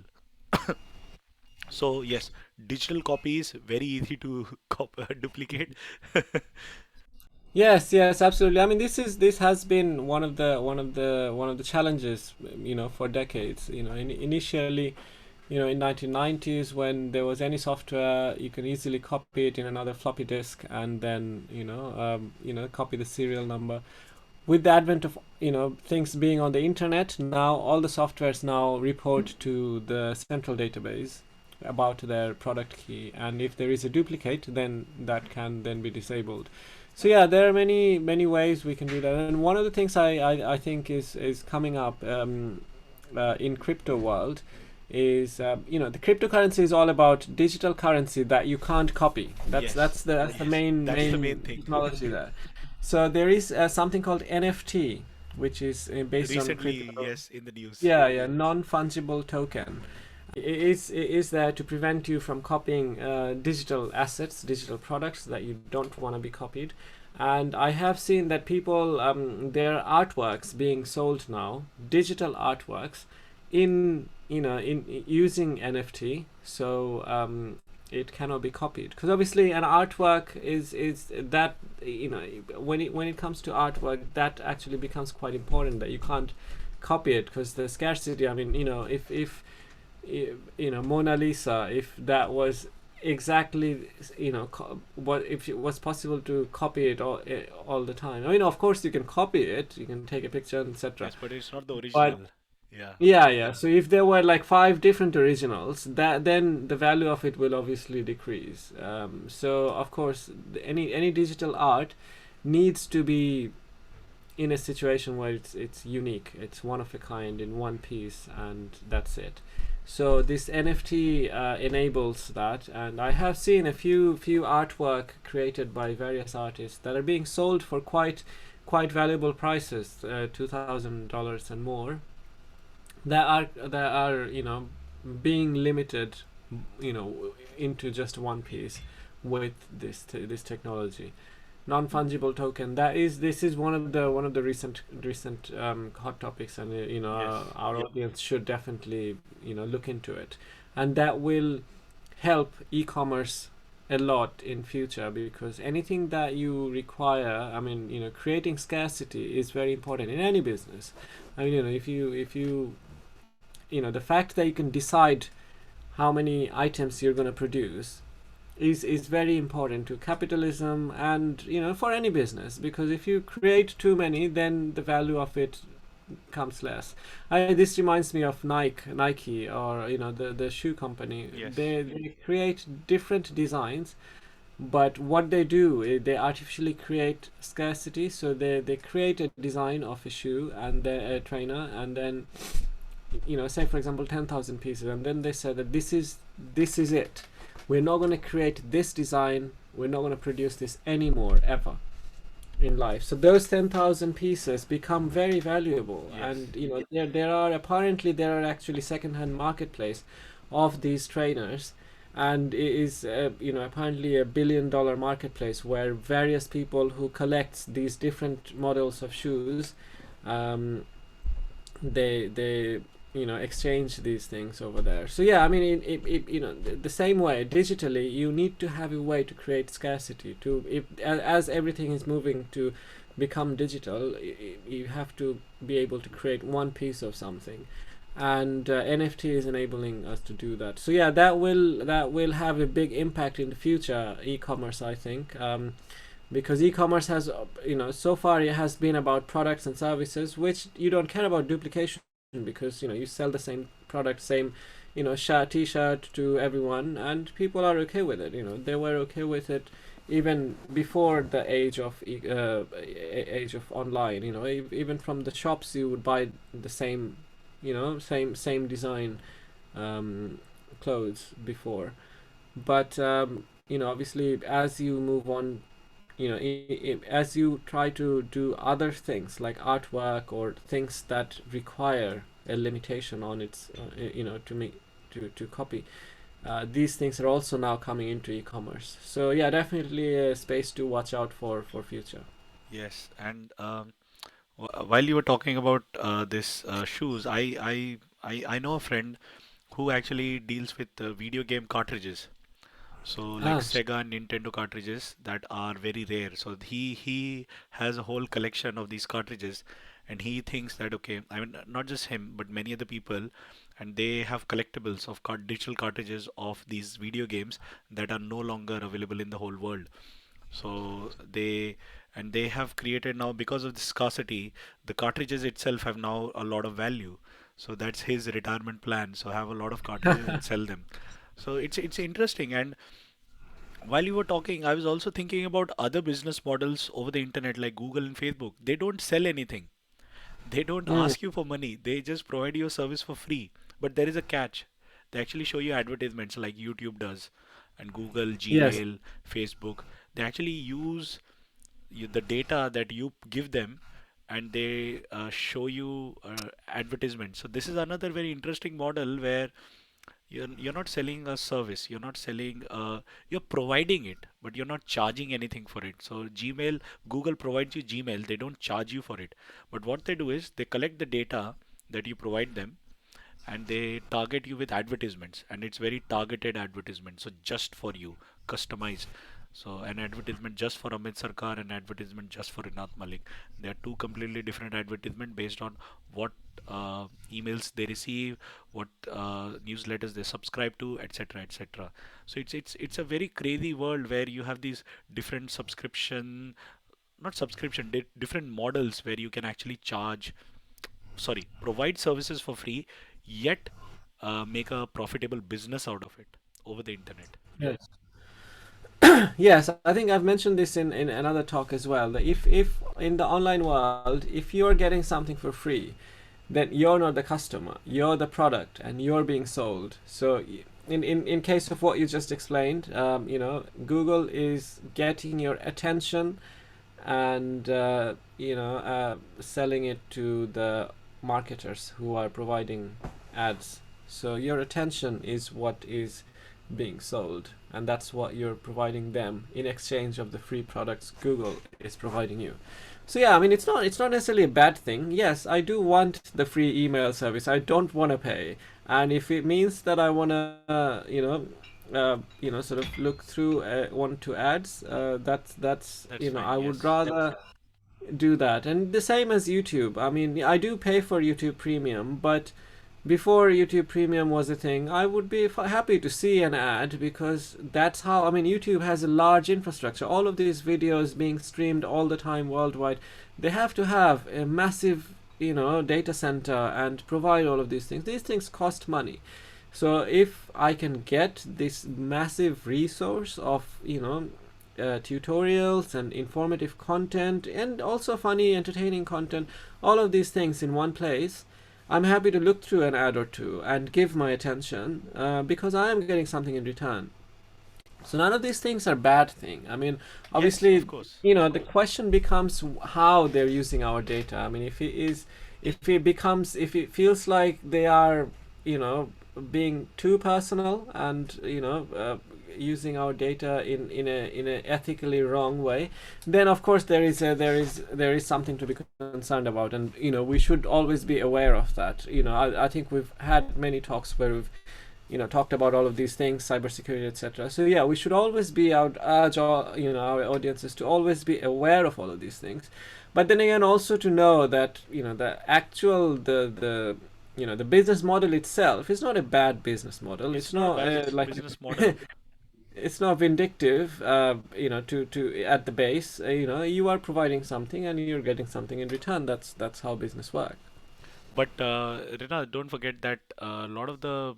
So yes, digital copies very easy to duplicate. Yes, absolutely. I mean, this has been one of the challenges, for decades. Initially, in 1990s, when there was any software, you can easily copy it in another floppy disk, and then copy the serial number. with the advent of things being on the internet, now all the softwares now report to the central database about their product key, and if there is a duplicate, then that can then be disabled. So yeah, there are many ways we can do that. And one of the things I think is coming up in crypto world is the cryptocurrency is all about digital currency that you can't copy. That's the main Main thing. technology there. So there is something called NFT, which is based on Recently, crypto. yes, in the news. Yeah, non-fungible token. It is there to prevent you from copying digital assets, digital products that you don't want to be copied. And I have seen that people, their artworks being sold now, digital artworks, in using NFT, so it cannot be copied. Because obviously, an artwork is that when it comes to artwork, that actually becomes quite important, that you can't copy it because the scarcity. I mean, if Mona Lisa, if that was exactly what if it was possible to copy it all the time. I mean, of course you can copy it, you can take a picture, etc. Yes, but it's not the But original. Yeah. yeah. So if there were like five different originals, that then the value of it will obviously decrease. So of course, any digital art needs to be in a situation where it's unique, it's one of a kind in one piece, and that's it. So this NFT enables that, and I have seen a few artwork created by various artists that are being sold for quite valuable prices, $2,000 and more. That are being limited, into just one piece with this technology. Non-fungible token, this is one of the recent hot topics, and Yes. our audience should definitely look into it, and that will help e-commerce a lot in future, because anything that you require, I mean, creating scarcity is very important in any business. I mean, if you the fact that you can decide how many items you're going to produce is very important to capitalism, and for any business, because if you create too many, then the value of it comes less. This reminds me of Nike, or the shoe company. Yes. They create different designs, but what they do is they artificially create scarcity. So they create a design of a shoe and a trainer, and then say for example 10,000 pieces, and then they say that this is it. We're not going to create this design. We're not going to produce this anymore ever in life. So those 10,000 pieces become very valuable. Yes. And there are actually second-hand marketplace of these trainers, and it is apparently a $1 billion marketplace where various people who collect these different models of shoes, they exchange these things over there. So yeah, I mean, the same way digitally, you need to have a way to create scarcity. As everything is moving to become digital, you have to be able to create one piece of something, and NFT is enabling us to do that. So yeah, that will have a big impact in the future e-commerce, I think. Because e-commerce has, so far it has been about products and services, which you don't care about duplication, because you sell the same product, same t-shirt to everyone, and people are okay with it. They were okay with it even before the age of online. Even from the shops you would buy the same same design clothes before. But obviously, as you move on, as you try to do other things like artwork or things that require a limitation on its to copy, these things are also now coming into e-commerce. So yeah, definitely a space to watch out for future. Yes. And while you were talking about this shoes, I know a friend who actually deals with video game cartridges. So like Ah, Sega and Nintendo cartridges that are very rare. So he has a whole collection of these cartridges, and he thinks that okay, I mean not just him, but many other people, and they have collectibles of digital cartridges of these video games that are no longer available in the whole world. So they and they have created now, because of the scarcity, the cartridges itself have now a lot of value. So that's his retirement plan. So have a lot of cartridges and sell them. So it's interesting. And while you were talking, I was also thinking about other business models over the internet like Google and Facebook. They don't sell anything. They don't Mm, ask you for money. They just provide you a service for free. But there is a catch. They actually show you advertisements like YouTube does, and Google, yes. Gmail, Facebook. They actually use the data that you give them, and they show you advertisements. So this is another very interesting model where you're not selling a service, you're not selling you're providing it, but you're not charging anything for it. So Gmail, Google provides you Gmail, they don't charge you for it. But what they do is they collect the data that you provide them, and they target you with advertisements, and it's very targeted advertisement, so just for you, customized. So an advertisement just for Amit Sarkar, an advertisement just for Rinat Malik. They are two completely different advertisement based on what emails they receive, what newsletters they subscribe to, etc., etc. So it's a very crazy world where you have these different subscription, not subscription, different models where you can actually charge, sorry, provide services for free, yet make a profitable business out of it over the internet. Yes. Yes, I think I've mentioned this in another talk as well. That if in the online world, if you're getting something for free, then you're not the customer, you're the product, and you're being sold. So in case of what you just explained, Google is getting your attention and selling it to the marketers who are providing ads. So your attention is what is being sold, and that's what you're providing them in exchange of the free products Google is providing you. So yeah, I mean, it's not necessarily a bad thing. Yes, I do want the free email service. I don't want to pay, and if it means that I want to, sort of look through one to ads, that's That's fine, I would yes. rather do that. And the same as YouTube. I mean, I do pay for YouTube Premium, but before YouTube Premium was a thing, I would be happy to see an ad, because that's how, I mean, YouTube has a large infrastructure. All of these videos being streamed all the time worldwide, they have to have a massive, data center and provide all of these things. These things cost money. So if I can get this massive resource of, tutorials and informative content and also funny, entertaining content, all of these things in one place, I'm happy to look through an ad or two and give my attention, because I am getting something in return. So none of these things are bad thing. I mean, Yes, of obviously, course. the question becomes how they're using our data. I mean, if it feels like they are, being too personal and using our data in a ethically wrong way, then of course there is something to be concerned about, and we should always be aware of that. I think we've had many talks where we've talked about all of these things, cybersecurity, etc. So yeah, we should always be out urge all, our audiences to always be aware of all of these things, but then again also to know that the business model itself is not a bad business model. It's It's not a not bad like business model. it's not vindictive, to at the base. You are providing something and you're getting something in return. That's how business works. But Rina, don't forget that a lot of the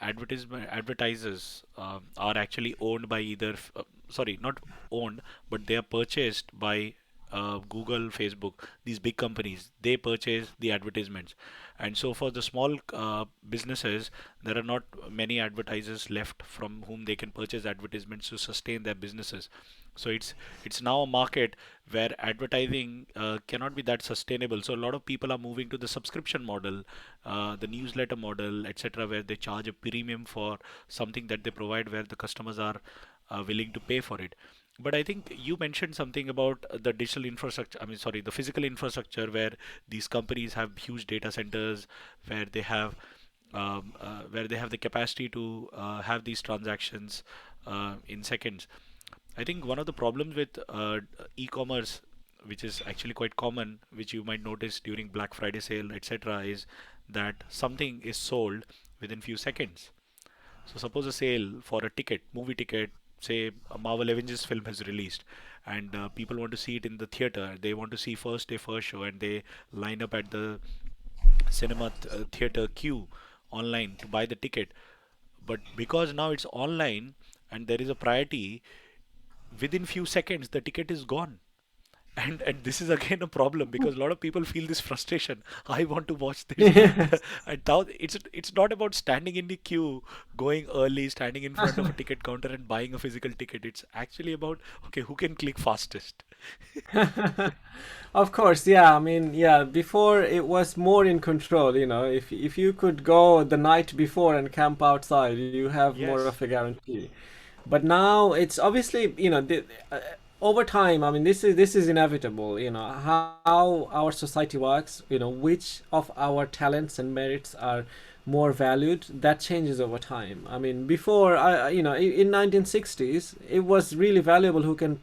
advertisement advertisers are actually owned by either, sorry, not owned, but they are purchased by Google, Facebook, these big companies. They purchase the advertisements, and so for the small businesses, there are not many advertisers left from whom they can purchase advertisements to sustain their businesses. So it's now a market where advertising cannot be that sustainable. So a lot of people are moving to the subscription model, the newsletter model, etc., where they charge a premium for something that they provide, where the customers are willing to pay for it. But I think you mentioned something about the digital infrastructure. I mean, sorry, the physical infrastructure where these companies have huge data centers, where they have where they have the capacity to have these transactions in seconds. I think one of the problems with e-commerce, which is actually quite common, which you might notice during Black Friday sale, etc., is that something is sold within few seconds. So suppose a sale for a ticket, movie ticket, say a Marvel Avengers film has released, and people want to see it in the theater. They want to see first day first show, and they line up at the theater queue online to buy the ticket. But because now it's online and there is a priority, within few seconds the ticket is gone. And this is again a problem because a lot of people feel this frustration. I want to watch this. Yes. And now it's not about standing in the queue, going early, standing in front of a ticket counter and buying a physical ticket. It's actually about, okay, who can click fastest. Of course, yeah. I mean, yeah, before it was more in control, if you could go the night before and camp outside, you have more Yes, of a guarantee. But now it's obviously, over time, I mean, this is inevitable, how our society works, which of our talents and merits are more valued, that changes over time. I mean, before, in 1960s, it was really valuable who can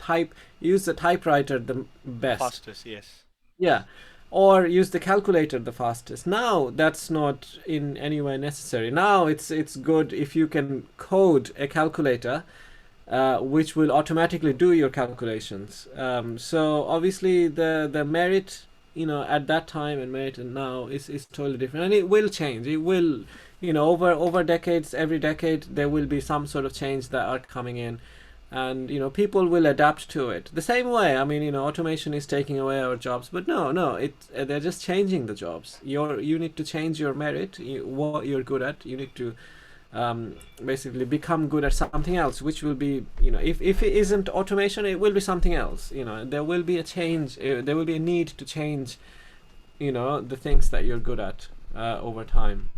use the typewriter the best. fastest, yes. Yeah. Or use the calculator the fastest. Now that's not in any way necessary. Now it's good if you can code a calculator which will automatically do your calculations. So obviously the merit, at that time and merit and now is totally different, and it will change. It will, over decades, every decade there will be some sort of change that are coming in, and people will adapt to it. The same way, I mean, automation is taking away our jobs, but no, they're just changing the jobs. You need to change your merit, what you're good at. You need to basically become good at something else, which will be, if it isn't automation, it will be something else. There will be a change. There will be a need to change, the things that you're good at over time.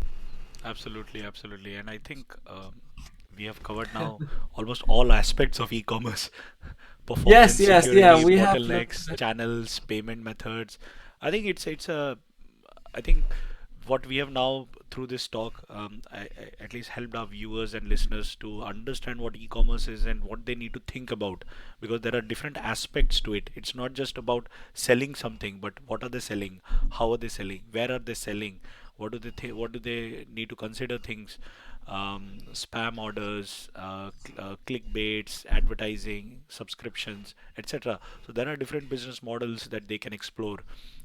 Absolutely, absolutely. And I think we have covered now almost all aspects of e-commerce. Yes, Performance, yes, yeah. security, We have looked bottlenecks, at. channels, payment methods. I think it's a I think what we have now through this talk, at least helped our viewers and listeners to understand what e-commerce is and what they need to think about, because there are different aspects to it. It's not just about selling something, but what are they selling, how are they selling, where are they selling, what do they need to consider things, spam orders, clickbaits, advertising, subscriptions, etc. So there are different business models that they can explore.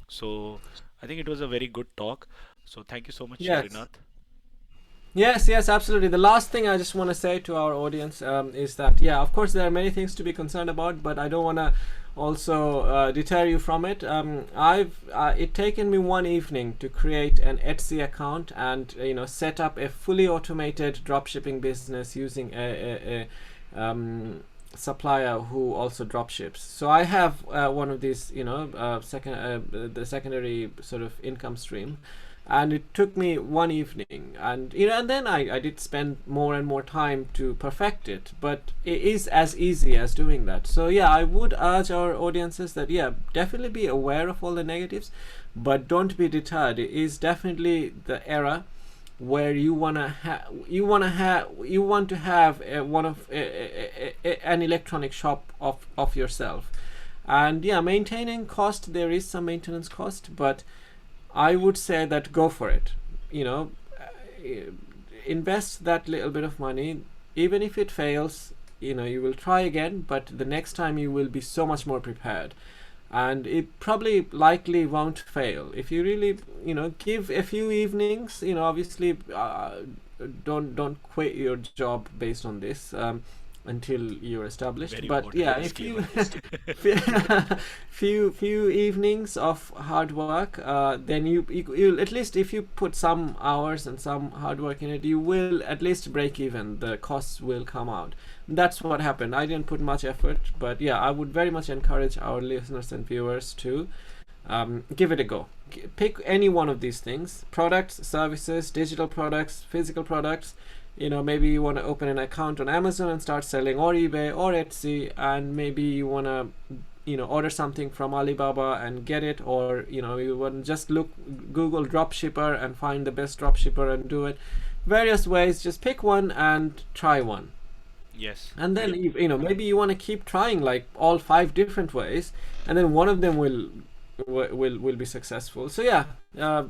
So I think it was a very good talk. So thank you so much, Yes. Rinath. Yes, yes, absolutely. The last thing I just want to say to our audience is that, yeah, of course, there are many things to be concerned about, but I don't want to also deter you from it. It taken me one evening to create an Etsy account and set up a fully automated dropshipping business using supplier who also dropships. So I have one of these, the secondary sort of income stream, and it took me one evening, and and then I did spend more and more time to perfect it, but it is as easy as doing that. So yeah, I would urge our audiences that, yeah, definitely be aware of all the negatives, but don't be deterred. It is definitely the era where you want to have an electronic shop of yourself. And yeah, maintaining cost, there is some maintenance cost, but I would say that go for it. You know, invest that little bit of money. Even if it fails, you will try again, but the next time you will be so much more prepared. And it probably likely won't fail if you really, give a few evenings. Obviously, don't quit your job based on this. Until you're established. Very But important yeah, if disclaimer. you few evenings of hard work, then you at least, if you put some hours and some hard work in it, you will at least break even. The costs will come out. That's what happened. I didn't put much effort, but yeah, I would very much encourage our listeners and viewers to give it a go. Pick any one of these things: products, services, digital products, physical products. Maybe you want to open an account on Amazon and start selling, or eBay or Etsy, and maybe you want to order something from Alibaba and get it, or you want to just Google dropshipper and find the best dropshipper and do it. Various ways. Just pick one and try one, Yes, and then very. maybe you want to keep trying like all five different ways, and then one of them will be successful. So yeah,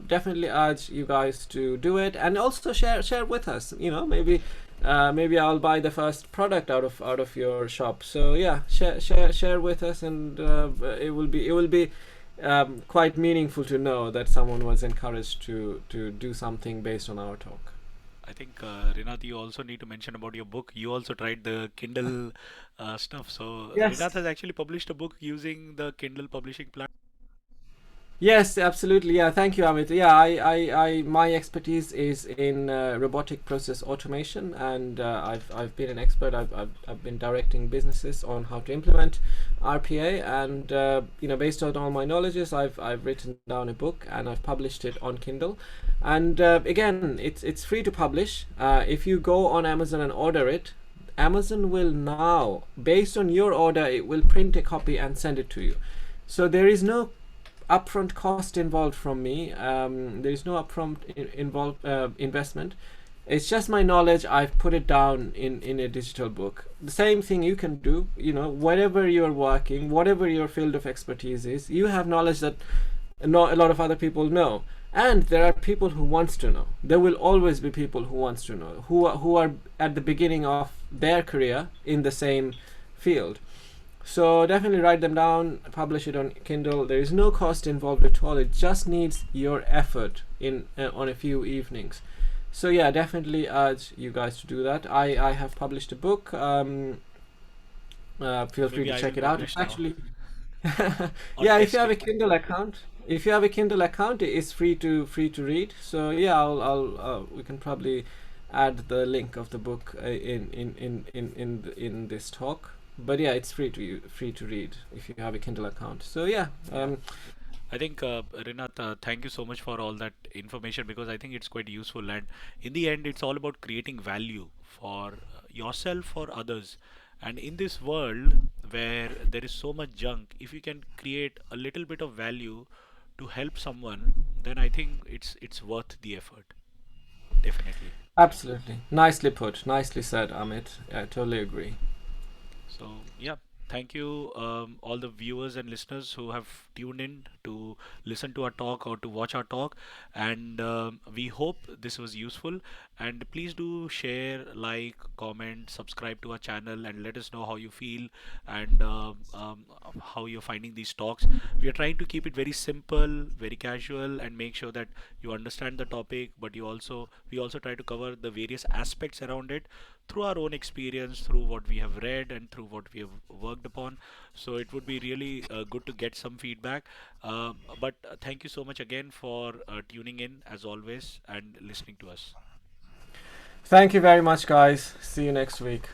definitely urge you guys to do it, and also share with us. Maybe maybe I'll buy the first product out of your shop. So yeah, share with us, and it will be quite meaningful to know that someone was encouraged to do something based on our talk. I think Rinat, you also need to mention about your book. You also tried the Kindle stuff. So Yes. Rinat has actually published a book using the Kindle publishing platform. Yes, absolutely. Yeah, thank you, Amit. Yeah, my expertise is in robotic process automation, and I've been an expert. I've been directing businesses on how to implement RPA, and based on all my knowledges, I've written down a book and I've published it on Kindle, and again, it's free to publish. If you go on Amazon and order it, Amazon will now, based on your order, it will print a copy and send it to you. So there is no upfront cost involved from me. There is no upfront involved investment. It's just my knowledge. I've put it down in a digital book. The same thing you can do. Whatever you're working, whatever your field of expertise is, you have knowledge that not a lot of other people know. And there are people who wants to know. There will always be people who wants to know, who are at the beginning of their career in the same field. So definitely write them down, publish it on Kindle. There is no cost involved at all. It just needs your effort in on a few evenings. So yeah, definitely urge you guys to do that. I have published a book. Feel free Maybe to I check will it out. publish It's now actually or yeah. If you test have a it. Kindle account, it is free to read. So yeah, I'll we can probably add the link of the book in this talk. But yeah, it's free to read if you have a Kindle account. So yeah, Yeah. I think, Rinat, thank you so much for all that information because I think it's quite useful. And in the end, it's all about creating value for yourself or others. And in this world where there is so much junk, if you can create a little bit of value to help someone, then I think it's worth the effort. Definitely. absolutely, nicely put, nicely said, Amit. I totally agree. So, yeah, thank you, all the viewers and listeners who have tuned in to listen to our talk or to watch our talk. And we hope this was useful. And please do share, like, comment, subscribe to our channel, and let us know how you feel and how you're finding these talks. We are trying to keep it very simple, very casual, and make sure that you understand the topic, but we also try to cover the various aspects around it through our own experience, through what we have read, and through what we have worked upon. So it would be really good to get some feedback. But thank you so much again for tuning in as always and listening to us. Thank you very much, guys. See you next week.